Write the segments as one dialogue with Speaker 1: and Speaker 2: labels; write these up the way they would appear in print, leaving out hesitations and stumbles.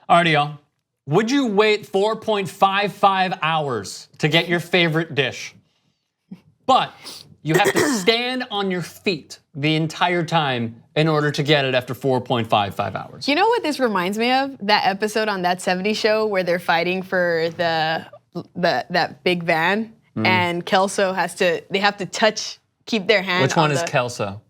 Speaker 1: Alrighty, y'all. Would you wait 4.55 hours to get your favorite dish? But you have to stand on your feet the entire time in order to get it after 4.55 hours.
Speaker 2: You know what this reminds me of? That episode on That 70s Show where they're fighting for that big van, and Kelso they have to keep their hand.
Speaker 1: Which one is Kelso?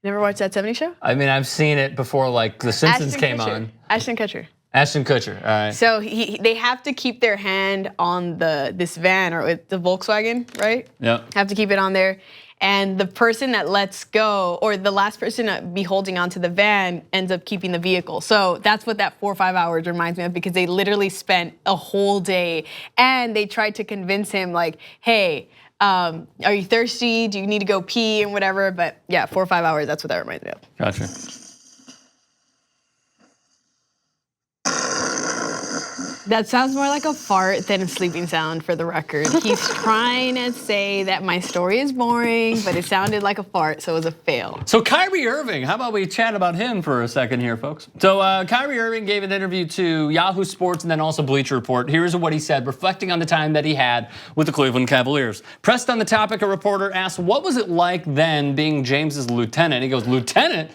Speaker 2: Never watched That 70s Show?
Speaker 1: I mean, I've seen it before, like The Simpsons came on.
Speaker 2: Ashton Kutcher.
Speaker 1: Ashton Kutcher, all right.
Speaker 2: So they have to keep their hand on this van, or the Volkswagen, right?
Speaker 1: Yep.
Speaker 2: Have to keep it on there. And the person that lets go, or the last person to be holding onto the van, ends up keeping the vehicle. So that's what that 4 or 5 hours reminds me of, because they literally spent a whole day, and they tried to convince him, like, hey, are you thirsty? Do you need to go pee and whatever? But yeah, 4 or 5 hours, that's what that reminds me of.
Speaker 1: Gotcha.
Speaker 2: That sounds more like a fart than a sleeping sound, for the record. He's trying to say that my story is boring, but it sounded like a fart, so it was a fail.
Speaker 1: So Kyrie Irving, how about we chat about him for a second here, folks? So Kyrie Irving gave an interview to Yahoo Sports and then also Bleacher Report. Here's what he said, reflecting on the time that he had with the Cleveland Cavaliers. Pressed on the topic, a reporter asked, what was it like then being James's lieutenant? He goes, lieutenant?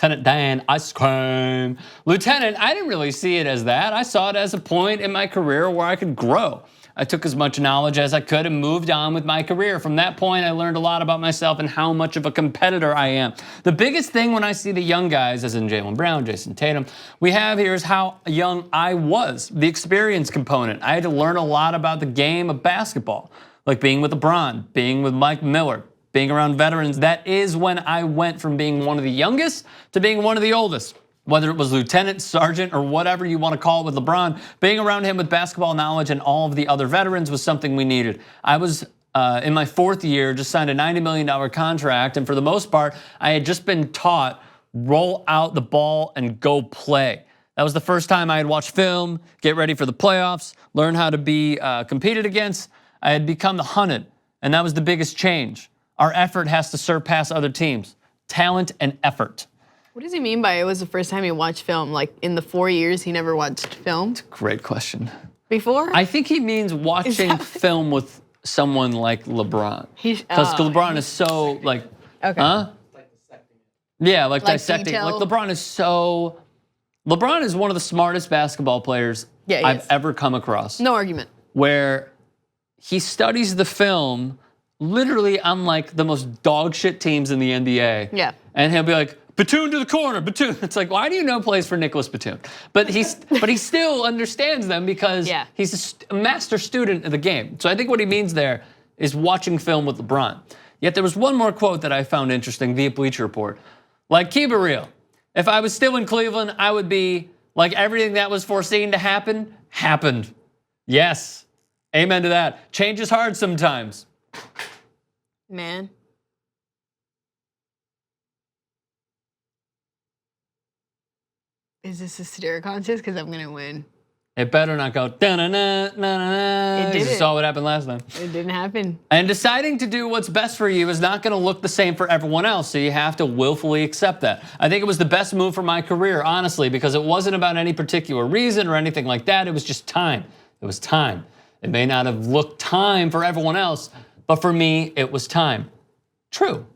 Speaker 1: Lieutenant Dan, ice cream. Lieutenant, I didn't really see it as that. I saw it as a point in my career where I could grow. I took as much knowledge as I could and moved on with my career. From that point, I learned a lot about myself and how much of a competitor I am. The biggest thing when I see the young guys, as in Jaylen Brown, Jason Tatum, we have here is how young I was, the experience component. I had to learn a lot about the game of basketball, like being with LeBron, being with Mike Miller, being around veterans. That is when I went from being one of the youngest to being one of the oldest. Whether it was lieutenant, sergeant, or whatever you want to call it with LeBron, being around him with basketball knowledge and all of the other veterans was something we needed. I was in my 4th year, just signed a $90 million contract, and for the most part, I had just been taught, roll out the ball and go play. That was the first time I had watched film, get ready for the playoffs, learn how to be competed against. I had become the hunted, and that was the biggest change. Our effort has to surpass other teams. Talent and effort.
Speaker 2: What does he mean by it was the first time he watched film? Like in the 4 years he never watched film?
Speaker 1: Great question.
Speaker 2: Before?
Speaker 1: I think he means watching film with someone like LeBron. Because LeBron is so like,
Speaker 2: okay.
Speaker 1: Huh? Yeah, like dissecting.
Speaker 2: Detail.
Speaker 1: Like LeBron is one of the smartest basketball players I've ever come across.
Speaker 2: No argument.
Speaker 1: Where he studies the film literally on like the most dog shit teams in the NBA.
Speaker 2: Yeah.
Speaker 1: And he'll be like, Batum to the corner, Batum. It's like, why do you know plays for Nicholas Batum? But he still understands them because he's a master student of the game. So I think what he means there is watching film with LeBron. Yet there was one more quote that I found interesting via Bleacher Report. Like, keep it real. If I was still in Cleveland, I would be like, everything that was foreseen to happen, happened. Yes, amen to that. Change is hard sometimes.
Speaker 2: Man. Is this a stare contest? Because I'm going to win.
Speaker 1: It better not go da-na-na-na-na-na.
Speaker 2: It didn't.
Speaker 1: You saw what happened last time.
Speaker 2: It didn't happen.
Speaker 1: And deciding to do what's best for you is not going to look the same for everyone else, so you have to willfully accept that. I think it was the best move for my career, honestly, because it wasn't about any particular reason or anything like that. It was just time. It was time. It may not have looked time for everyone else, but for me, it was time. True.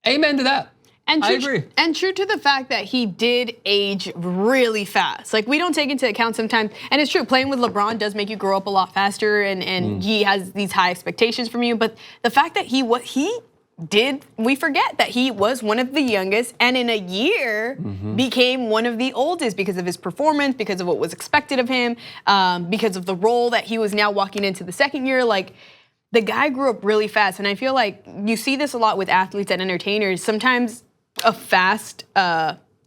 Speaker 1: Amen to that.
Speaker 2: And
Speaker 1: I agree.
Speaker 2: And true to the fact that he did age really fast. Like, we don't take into account sometimes, and it's true, playing with LeBron does make you grow up a lot faster, and he has these high expectations from you. But the fact that we forget that he was one of the youngest, and in a year became one of the oldest because of his performance, because of what was expected of him, because of the role that he was now walking into the second year. Like, the guy grew up really fast, and I feel like you see this a lot with athletes and entertainers. Sometimes a fast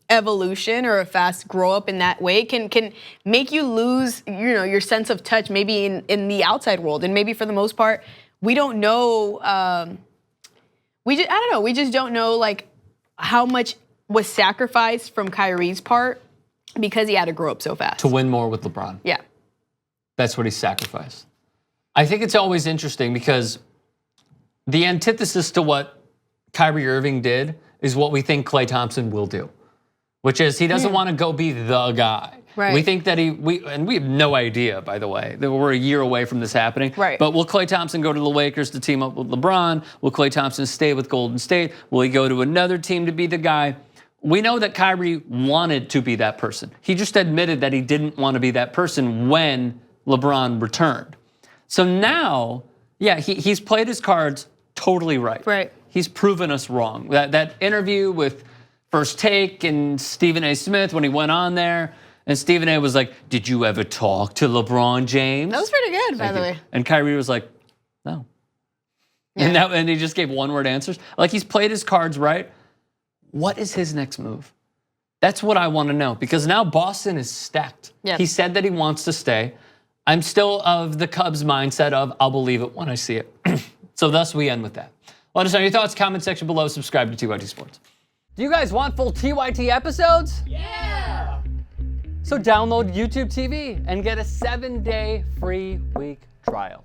Speaker 2: evolution or a fast grow up in that way can make you lose, your sense of touch maybe in the outside world. And maybe for the most part, we don't know. I don't know. We just don't know like how much was sacrificed from Kyrie's part because he had to grow up so fast
Speaker 1: to win more with LeBron.
Speaker 2: Yeah,
Speaker 1: that's what he sacrificed. I think it's always interesting because the antithesis to what Kyrie Irving did is what we think Klay Thompson will do, which is he doesn't want to go be the guy.
Speaker 2: Right.
Speaker 1: We think that we have no idea, by the way, that we're a year away from this happening.
Speaker 2: Right.
Speaker 1: But will Klay Thompson go to the Lakers to team up with LeBron? Will Klay Thompson stay with Golden State? Will he go to another team to be the guy? We know that Kyrie wanted to be that person. He just admitted that he didn't want to be that person when LeBron returned. So now, yeah, he's played his cards totally right.
Speaker 2: Right.
Speaker 1: He's proven us wrong. That interview with First Take and Stephen A. Smith when he went on there, and Stephen A. was like, "Did you ever talk to LeBron James?"
Speaker 2: That was pretty good, by the way.
Speaker 1: And Kyrie was like, "No."
Speaker 2: Yeah.
Speaker 1: And he just gave one-word answers. Like, he's played his cards right. What is his next move? That's what I want to know, because now Boston is stacked.
Speaker 2: Yeah.
Speaker 1: He said that he wants to stay. I'm still of the Cubs mindset of I'll believe it when I see it. So thus we end with that. Let us know your thoughts, comment section below, subscribe to TYT Sports. Do you guys want full TYT episodes?
Speaker 3: Yeah!
Speaker 1: So download YouTube TV and get a 7-day free week trial.